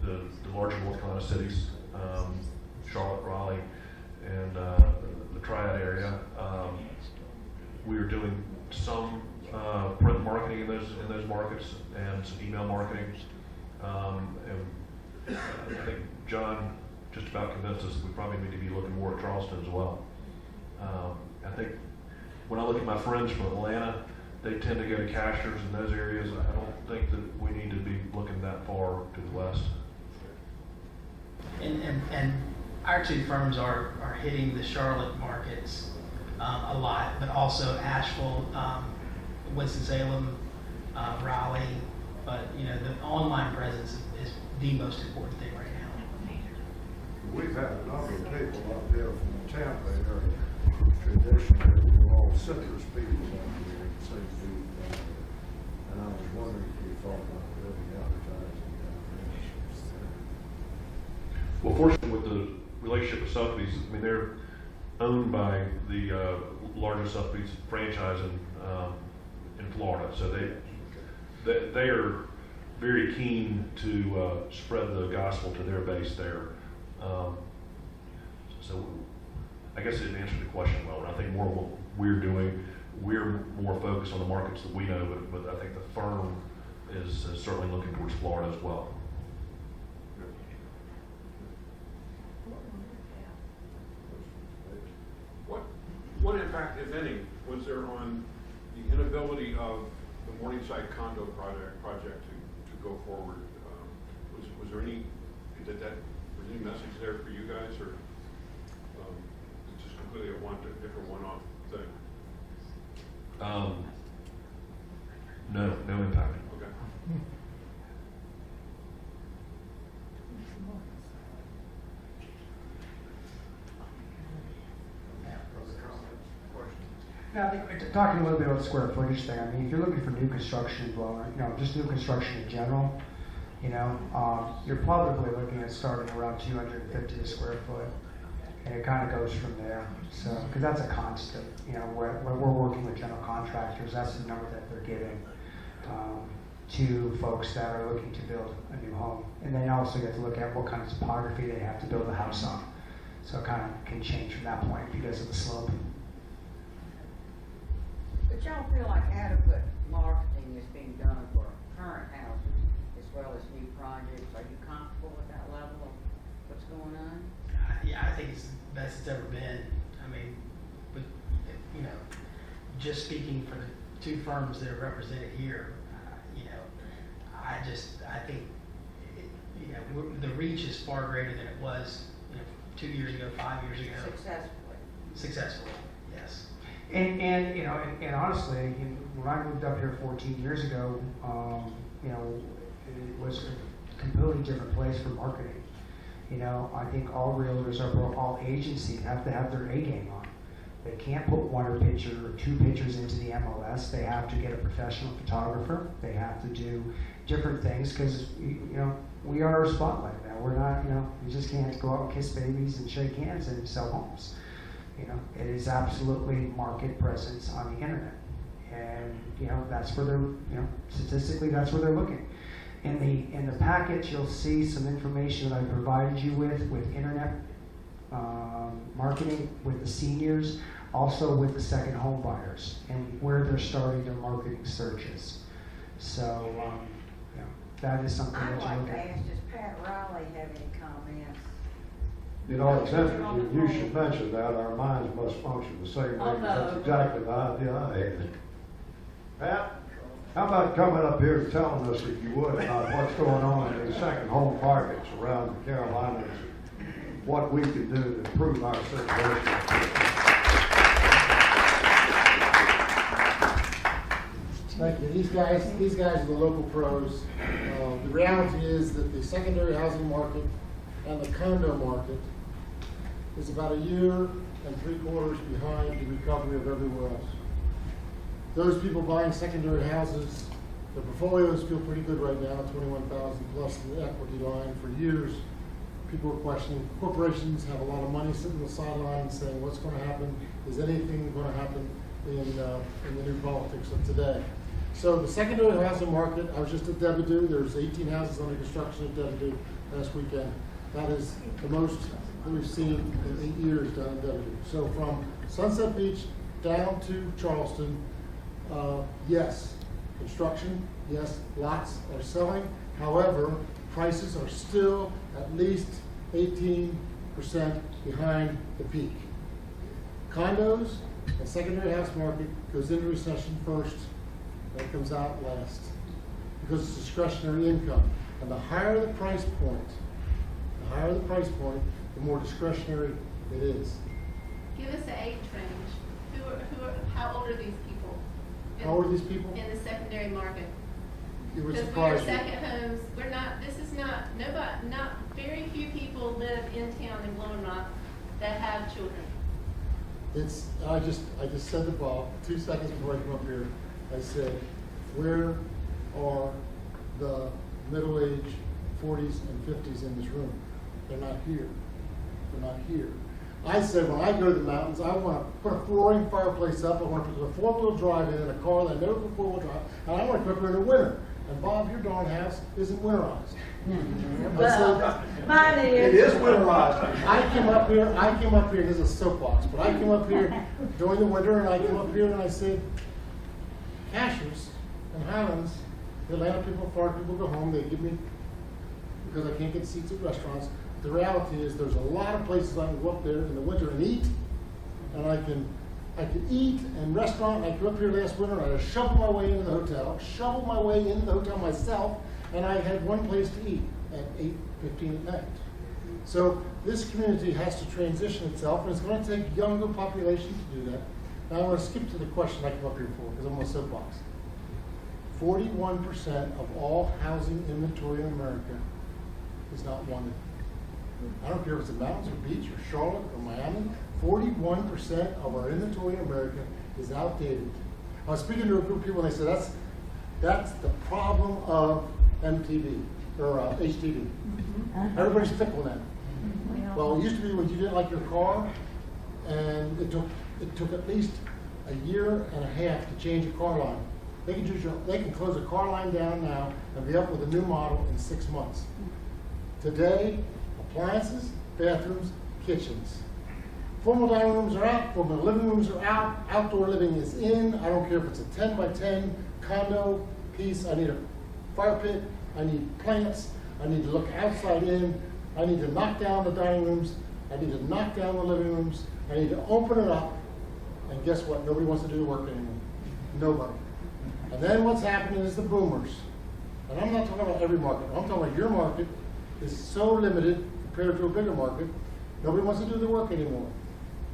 the larger North Carolina cities, Charlotte, Raleigh, and the Triad area. We are doing some print marketing in those markets and some email marketing. And I think John just about convinced us that we probably need to be looking more at Charleston as well. I think when I look at my friends from Atlanta, they tend to go to Casters in those areas. I don't think that we need to be looking that far to the west. And our two firms are hitting the Charlotte markets a lot, but also Asheville, Winston-Salem, Raleigh. But you know, the online presence is the most important thing right now. We've had a number of people up there from Tampa area, traditionally, they're all citrus people up here in St. Pete. And I was wondering if you thought about really advertising down there. Well, fortunately, with the relationship with Sotheby's, I mean, they're owned by the largest Sotheby's franchise in Florida, so they are very keen to spread the gospel to their base there. So I guess it didn't answer the question well. And I think more of what we're doing, we're more focused on the markets that we know, but I think the firm is certainly looking towards Florida as well. What impact, if any, was there on the inability of the Morningside condo project to go forward? Was there any, was there any message there for you guys, or it's just completely a different one-off thing? No impact. Okay. Yeah, I think talking a little bit about the square footage thing. I mean, if you're looking for new construction, just new construction in general, you're probably looking at starting around 250 a square foot, and it kind of goes from there. So, because that's a constant. When we're working with general contractors, that's the number that they're giving to folks that are looking to build a new home. And then also you have to look at what kind of topography they have to build a house on. So it kind of can change from that point because of the slope. But y'all feel like adequate marketing is being done for current houses as well as new projects? Are you comfortable with that level of what's going on? Yeah, I think it's the best it's ever been. I mean, but just speaking for the two firms that are represented here, I think the reach is far greater than it was 2 years ago, 5 years ago. Successfully, yes. And honestly, when I moved up here 14 years ago, it was a completely different place for marketing. I think all realtors all agencies have to have their A game on. They can't put one or picture or two pictures into the MLS. They have to get a professional photographer. They have to do different things because we are a spotlight now. We're not, we just can't go out and kiss babies and shake hands and sell homes. It is absolutely market presence on the internet, and that's where they're, statistically that's where they're looking. In the package, you'll see some information that I provided you with internet marketing with the seniors, also with the second home buyers, and where they're starting their marketing searches. So, that is something I'd that you like look to at. ask, does Pat Riley have any comments? It's interesting, you should mention that, our minds must function the same way. Oh, no. That's exactly the idea I had. Pat, how about coming up here and telling us, if you would, about what's going on in the second home markets around the Carolinas, what we can do to improve our situation? Thank you. These guys are the local pros. The reality is that the secondary housing market and the condo market is about 1 year and 3/4 behind the recovery of everywhere else. Those people buying secondary houses, their portfolios feel pretty good right now, 21,000 plus the equity line. For years, people were questioning. Corporations have a lot of money sitting on the sidelines saying, what's going to happen? Is anything going to happen in the new politics of today? So the secondary housing market, I was just at Devido. There's 18 houses under construction at Devido. last weekend. That is the most that we've seen in 8 years down in W. So from Sunset Beach down to Charleston, yes, construction, yes, lots are selling. However, prices are still at least 18% behind the peak. Condos and secondary house market goes into recession first, and it comes out last, because it's discretionary income. And the higher the price point, the more discretionary it is. Give us an age range. How old are these people? How old are these people? In the secondary market? It would Because surprise we're you. second homes, very few people live in town in Blowing Rock that have children. I just said to Bob, 2 seconds before I come up here, I said, where are the middle-aged 40s and 50s in this room? They're not here. They're not here. I said, when I go to the mountains, I want to put a 4-ring fireplace up, I want to put a 4-wheel drive in a car that I never put 4-wheel drive, and I want to cook her in the winter. And Bob, your darn house isn't winterized. Well, mine It is. is winterized. I came up here, this is a soapbox, but I came up here during the winter, and I came up here and I said, Cashers and Highlands, the Atlanta people, Florida people go home, they give me, because I can't get seats at restaurants. The reality is there's a lot of places I can go up there in the winter and eat, and I can eat and restaurant. I came up here last winter, and I shoveled my way into the hotel myself, and I had one place to eat at 8:15 at night. So this community has to transition itself, and it's going to take younger population to do that. Now I want to skip to the question I came up here for, because I'm on a soapbox. 41% of all housing inventory in America is not wanted. I don't care if it's the mountains or beach or Charlotte or Miami, 41% of our inventory in America is outdated. I was speaking to a group of people and they said that's the problem of MTV or HTV. Everybody's fickle now. Well, it used to be when you didn't like your car, and it took at least a year and a half to change a car line. They can close a car line down now and be up with a new model in 6 months. Today, appliances, bathrooms, kitchens. Formal dining rooms are out, formal living rooms are out, outdoor living is in. I don't care if it's a 10 by 10 condo piece. I need a fire pit, I need plants, I need to look outside in, I need to knock down the dining rooms, I need to knock down the living rooms, I need to open it up, and guess what? Nobody wants to do the work anymore. Nobody. And then what's happening is the boomers. And I'm not talking about every market, I'm talking about your market is so limited compared to a bigger market, nobody wants to do the work anymore.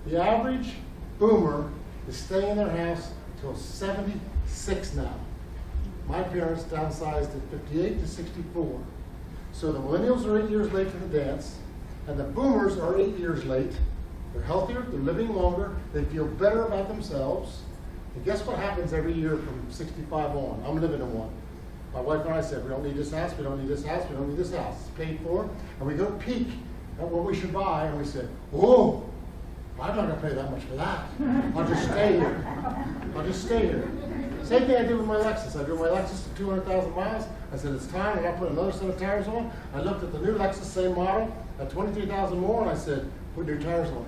The average boomer is staying in their house till 76 now. My parents downsized at 58 to 64. So the millennials are 8 years late to the dance, and the boomers are 8 years late. They're healthier, they're living longer, they feel better about themselves. And guess what happens every year from 65 on? I'm living in one. My wife and I said, we don't need this house, we don't need this house, we don't need this house. It's paid for. And we go peek at what we should buy, and we said, oh, I'm not going to pay that much for that. I'll just stay here. Same thing I did with my Lexus. I drove my Lexus to 200,000 miles. I said, it's time, and I put another set of tires on. I looked at the new Lexus, same model, at 23,000 more, and I said, put new tires on.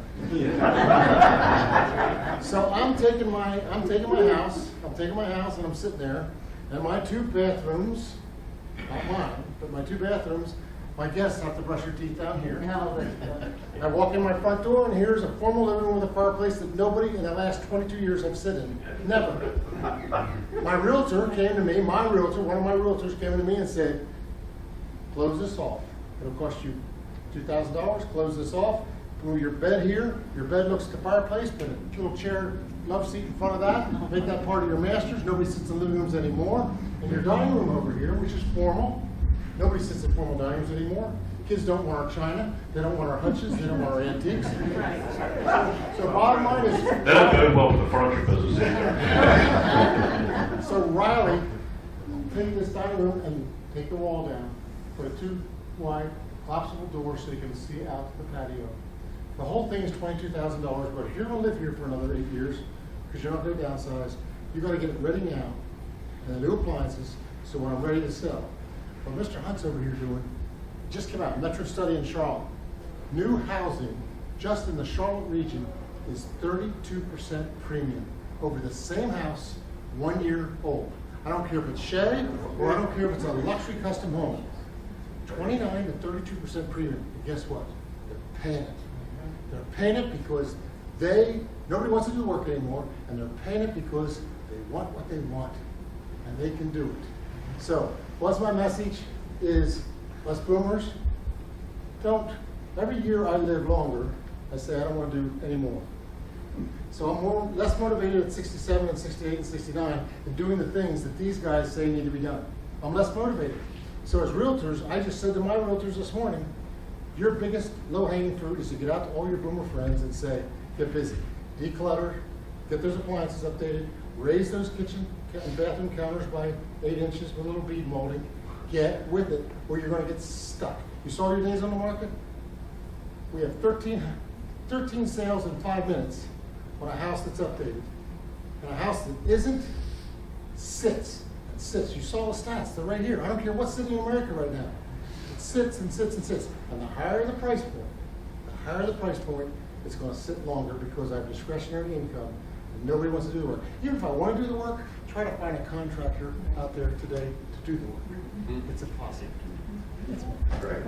So I'm taking my house, and I'm sitting there, and my 2 bathrooms, not mine, but my 2 bathrooms, my guests have to brush their teeth down here. I walk in my front door, and here's a formal living room with a fireplace that nobody in the last 22 years have sit in. Never. My realtor came to me, one of my realtors came to me and said, close this off. It'll cost you $2,000, close this off. Move your bed here, your bed looks at the fireplace, put a little chair, love seat in front of that, make that part of your master's. Nobody sits in living rooms anymore. And your dining room over here, which is formal, nobody sits in formal dining rooms anymore. Kids don't want our china, they don't want our hutches, they don't want our antiques. So bottom line is... That'll go well with the furniture business. So Riley, take this dining room and take the wall down, put a 2 wide collapsible door so you can see out to the patio. The whole thing is $22,000, but if you're going to live here for another 8 years, because you're not going to downsize, you've got to get it ready now, and the new appliances, so when I'm ready to sell. What Mr. Hunt's over here doing just came out, Metro study in Charlotte. New housing, just in the Charlotte region, is 32% premium over the same house, 1 year old. I don't care if it's Shea, or I don't care if it's a luxury custom home. 29 to 32% premium, and guess what? They're paying it. They're paying it because nobody wants to do the work anymore, and they're paying it because they want what they want, and they can do it. So, what's my message is, us boomers, every year I live longer, I say I don't want to do any more. So I'm less motivated at 67 and 68 and 69 than doing the things that these guys say need to be done. I'm less motivated. So as realtors, I just said to my realtors this morning, your biggest low-hanging fruit is to get out to all your boomer friends and say, get busy, declutter, get those appliances updated, raise those kitchen and bathroom counters by 8 inches with a little bead molding, get with it, or you're going to get stuck. You saw your days on the market? We have 13 sales in 5 minutes on a house that's updated. And a house that isn't, sits and sits. You saw the stats, they're right here. I don't care what city in America right now. It sits and sits and sits. And the higher the price point, it's going to sit longer because I have discretionary income and nobody wants to do the work. Even if I want to do the work, try to find a contractor out there today to do the work. It's impossible. Great.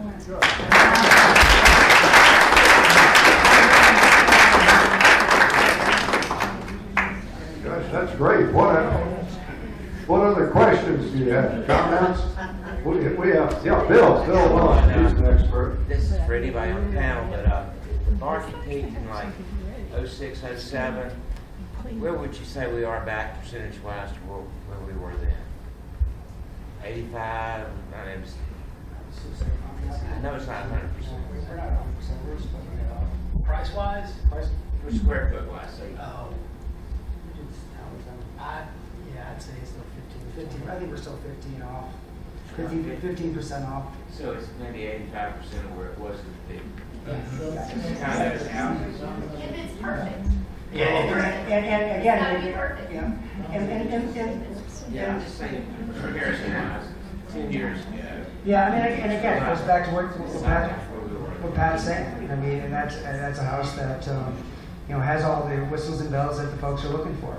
Gosh, that's great. What other questions do you have? Comments? We have, yeah, Bill Wells, he's an expert. This is for anybody on the panel, but the market peaked in like 06, 07. Where would you say we are back percentage-wise to where we were then? 85? I know it's not 100%. We're not 100%, we're still, Price-wise? For square foot-wise, so. Oh, I'd say it's still 15, I think we're still 15 off. 15% off. So it's maybe 85% of where it was at the peak. Yeah. Kind of out. If it's perfect. Yeah, And again, It's gotta be perfect. yeah, and Yeah, I'm just saying, comparison-wise, 10 years ago. yeah, I mean, and again, it goes back to what Pat's saying. I mean, and that's a house that has all the whistles and bells that the folks are looking for.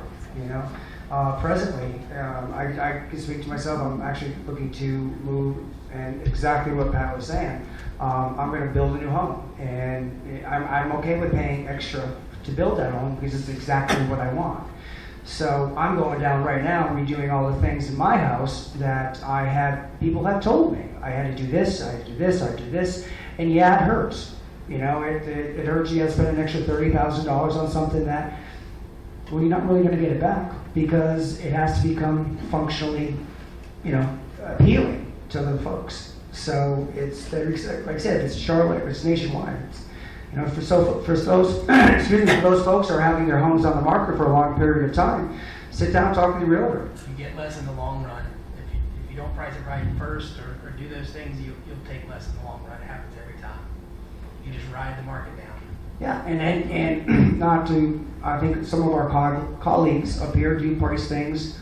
Presently, I can speak to myself. I'm actually looking to move, and exactly what Pat was saying. I'm going to build a new home, and I'm okay with paying extra to build that home because it's exactly what I want. So I'm going down right now and redoing all the things in my house that people have told me. I had to do this, I had to do this, I had to do this, and yeah, it hurts. It hurts. You have to spend an extra $30,000 on something that, well, you're not really going to get it back because it has to become functionally, appealing to the folks. So it's, like I said, it's Charlotte, it's nationwide. For those, excuse me, for those folks who are having their homes on the market for a long period of time, sit down, talk to the realtor. You get less in the long run. If you don't price it right first or do those things, you'll take less in the long run. It happens every time. You just ride the market down. Yeah, and not to, I think some of our colleagues up here do price things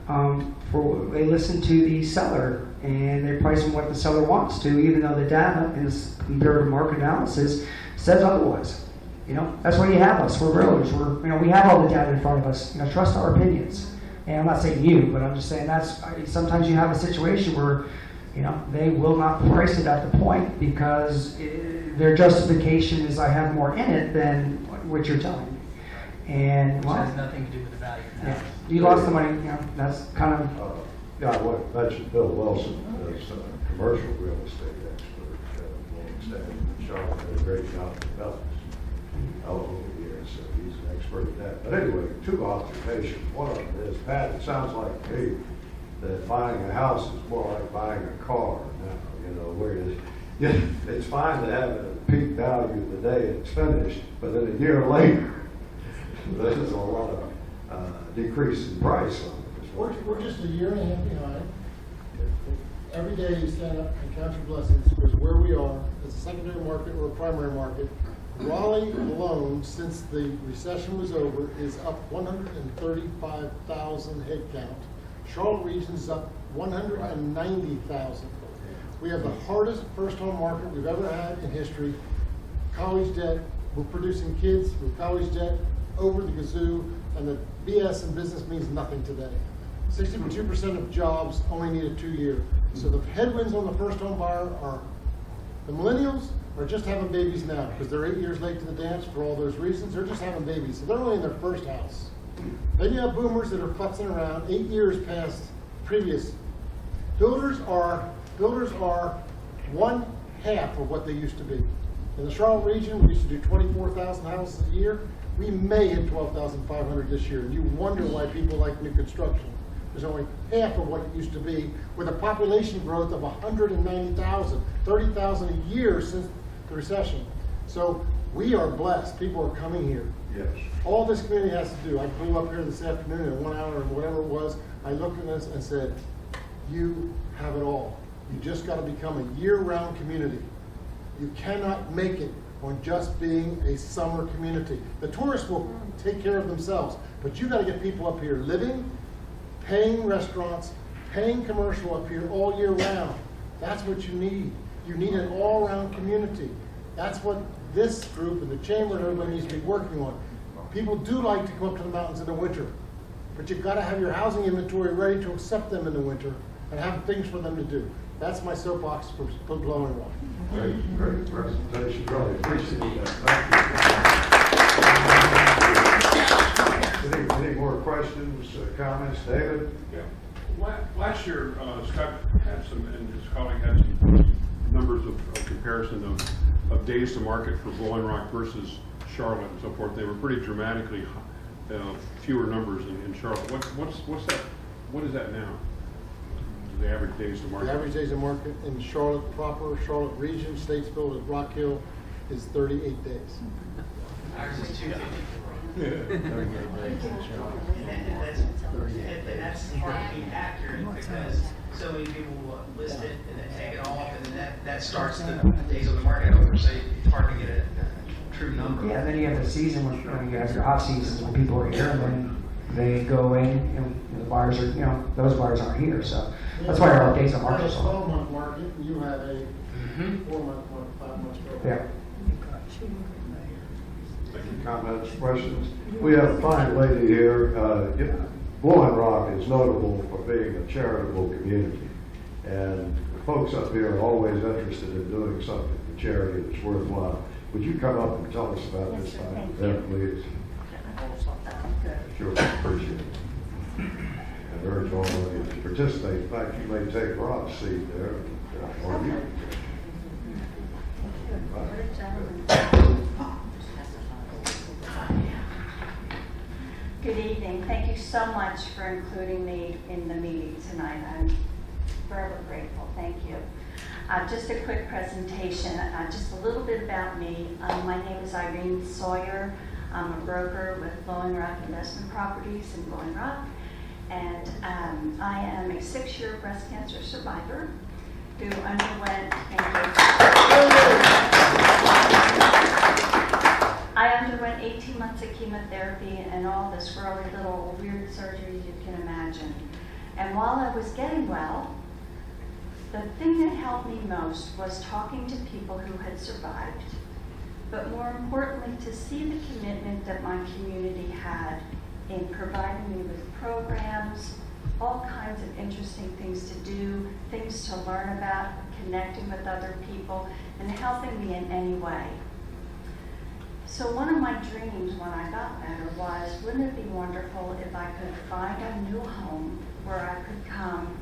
they listen to the seller and they price them what the seller wants to, even though the data in this comparative market analysis says otherwise. That's why you have us. We're realtors. We have all the data in front of us. Trust our opinions. And I'm not saying you, but I'm just saying sometimes you have a situation where, they will not price it at the point because their justification is I have more in it than what you're telling me. And Which has nothing to do with the value of the house. you lost the money. That's kind of. Yeah, I want to mention Bill Wilson is a commercial real estate expert, long-standing in Charlotte, did a great job in development over the years, so he's an expert at that. But anyway, 2 observations. One of them is, Pat, it sounds like to me that buying a house is more like buying a car now, where it's fine to have it at peak value the day it's finished, but then a year later, there's a lot of decrease in price on it. We're just a year and a half behind. Every day you stand up and count your blessings because where we are, as a secondary market or a primary market, Raleigh alone, since the recession was over, is up 135,000 head count. Charlotte region is up 190,000. We have the hardest first home market we've ever had in history. College debt, we're producing kids with college debt over the gazoo, and the BS in business means nothing today. 62% of jobs only need a 2-year. So the headwinds on the first home buyer are the millennials are just having babies now because they're 8 years late to the dance for all those reasons. They're just having babies, so they're only in their first house. Then you have boomers that are futzing around 8 years past previous. Builders are 1/2 of what they used to be. In the Charlotte region, we used to do 24,000 houses a year. We may hit 12,500 this year. And you wonder why people like new construction. There's only half of what it used to be, with a population growth of 190,000, 30,000 a year since the recession. So we are blessed. People are coming here. Yes. All this community has to do, I flew up here this afternoon in 1 hour or whatever it was, I looked at this and said, you have it all. You just got to become a year-round community. You cannot make it on just being a summer community. The tourists will take care of themselves, but you got to get people up here living, paying restaurants, paying commercial up here all year round. That's what you need. You need an all-around community. That's what this group and the chamber and everybody needs to be working on. People do like to come up to the mountains in the winter, but you've got to have your housing inventory ready to accept them in the winter and have things for them to do. That's my soapbox for Blowing Rock. Great presentation, really appreciate that. Thank you. Any more questions, comments, David? Yeah. Last year, Scott had some, and his colleague had some numbers of comparison of days to market for Blowing Rock versus Charlotte and so forth. They were pretty dramatically fewer numbers in Charlotte. What's that? What is that now? The average days to market. The average days to market in Charlotte proper, Charlotte region, Statesville, and Rock Hill is 38 days. Ours is 250. And that's hard to be accurate because so many people list it and then take it off, and then that starts the days on the market over. So it's hard to get a true number. Yeah, and then you have the season when you have your off seasons when people are here, and then they go in, and the buyers are, those buyers aren't here. So that's why our days on market It's is a so 12-month market, and you have a 4-month, 5 months. Yeah. Comments, questions? We have a fine lady here. Blowing Rock is notable for being a charitable community. And the folks up here are always interested in doing something for charity that's worthwhile. Would you come up and tell us about this time? There, please. Sure, appreciate it. And urge all of you to participate. In fact, you may take Rob's seat there, or you. Good evening. Thank you so much for including me in the meeting tonight. I'm forever grateful. Thank you. Just a quick presentation, just a little bit about me. My name is Irene Sawyer. I'm a broker with Blowing Rock Investment Properties in Blowing Rock. And I am a 6-year breast cancer survivor who underwent, I underwent 18 months of chemotherapy and all the squirrely little weird surgeries you can imagine. And while I was getting well, the thing that helped me most was talking to people who had survived, but more importantly, to see the commitment that my community had in providing me with programs, all kinds of interesting things to do, things to learn about, connecting with other people, and helping me in any way. So one of my dreams when I got better was, wouldn't it be wonderful if I could find a new home where I could come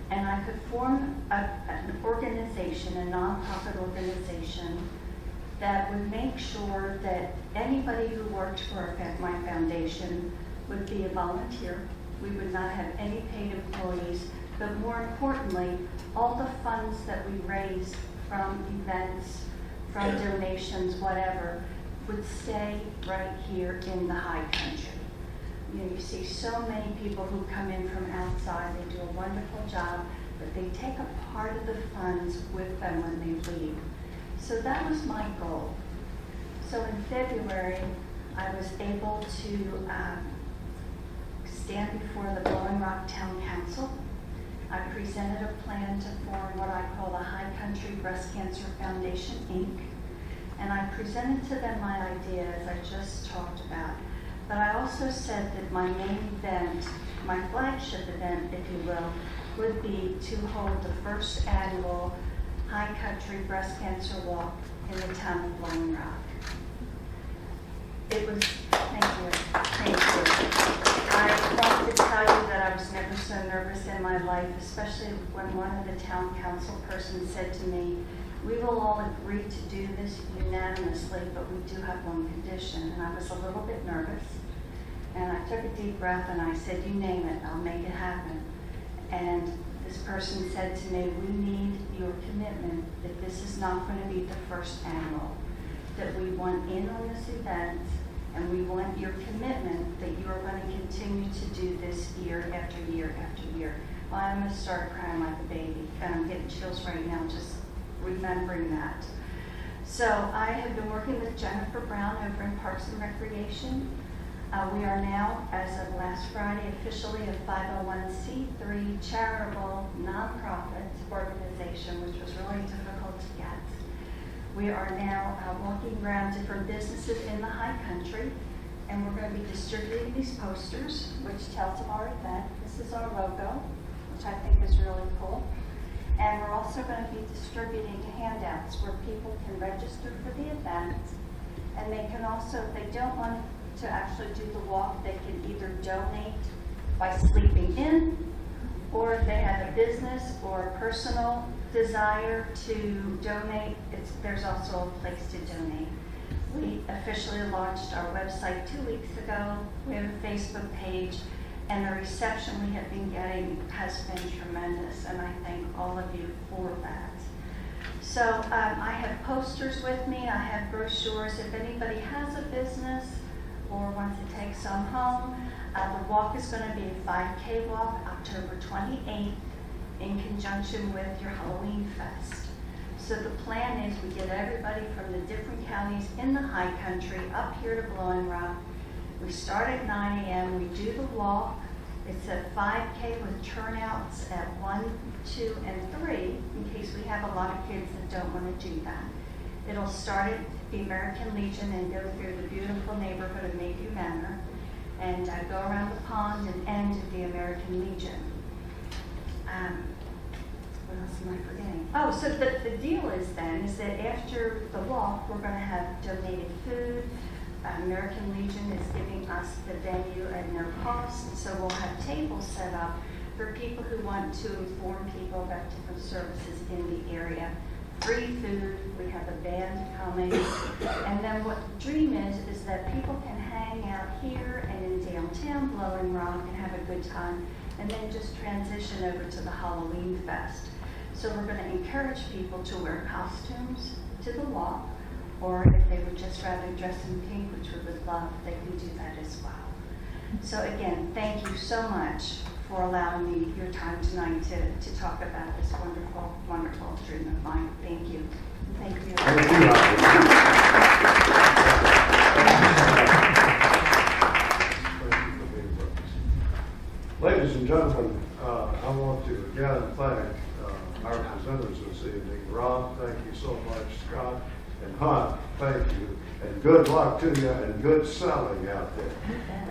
and I could form an organization, a nonprofit organization, that would make sure that anybody who worked for my foundation would be a volunteer. We would not have any paid employees, but more importantly, all the funds that we raised from events, from donations, whatever, would stay right here in the high country. You see so many people who come in from outside, they do a wonderful job, but they take a part of the funds with them when they leave. So that was my goal. So in February, I was able to stand before the Blowing Rock Town Council I presented a plan to form what I call the High Country Breast Cancer Foundation, Inc. And I presented to them my idea, as I just talked about. But I also said that my main event, my flagship event, if you will, would be to hold the first annual High Country Breast Cancer Walk in the town of Blowing Rock. It was, thank you. I want to tell you that I was never so nervous in my life, especially when one of the town council persons said to me, "We will all agree to do this unanimously, but we do have one condition." And I was a little bit nervous. And I took a deep breath and I said, "You name it, I'll make it happen." And this person said to me, "We need your commitment that this is not going to be the first annual, that we want in on this event, and we want your commitment that you are going to continue to do this year after year after year." Well, I'm going to start crying like a baby, and I'm getting chills right now just remembering that. So I have been working with Jennifer Brown over in Parks and Recreation. We are now, as of last Friday, officially a 501c3 charitable nonprofit organization, which was really difficult to get. We are now walking around different businesses in the High Country, and we're going to be distributing these posters, which tells of our event. This is our logo, which I think is really cool. And we're also going to be distributing handouts where people can register for the event, and they can also, if they don't want to actually do the walk, they can either donate by sleeping in, or if they have a business or a personal desire to donate, there's also a place to donate. We officially launched our website 2 weeks ago. We have a Facebook page, and the reception we have been getting has been tremendous, and I thank all of you for that. So I have posters with me, I have brochures. If anybody has a business or wants to take some home, the walk is going to be a 5K walk, October 28th, in conjunction with your Halloween Fest. So the plan is we get everybody from the different counties in the High Country up here to Blowing Rock. We start at 9 a.m., we do the walk. It's a 5K with turnouts at 1, 2, and 3, in case we have a lot of kids that don't want to do that. It'll start at the American Legion and go through the beautiful neighborhood of Mayview Manor, and go around the pond and end at the American Legion. What else am I forgetting? Oh, so the deal is then, is that after the walk, we're going to have donated food. American Legion is giving us the venue at no cost, so we'll have tables set up for people who want to inform people about different services in the area. Free food, we have a band coming, and then what the dream is that people can hang out here and in downtown Blowing Rock and have a good time, and then just transition over to the Halloween Fest. So we're going to encourage people to wear costumes to the walk, or if they would just rather dress in pink, which we would love, they can do that as well. So again, thank you so much for allowing me your time tonight to talk about this wonderful, wonderful dream of mine. Thank you. Thank you. Thank you. Ladies and gentlemen, I want to again thank our presenters this evening. Rob, thank you so much. Scott and Hunt, thank you. And good luck to you and good selling out there.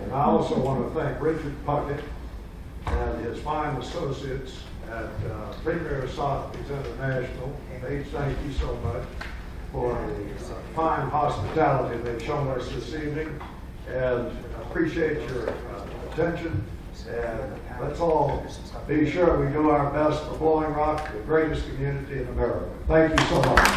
And I also want to thank Richard Puckett and his fine associates at Premier Sotheby's International. Thank you so much for the fine hospitality they've shown us this evening, and appreciate your attention. And let's all be sure we do our best for Blowing Rock, the greatest community in America. Thank you so much.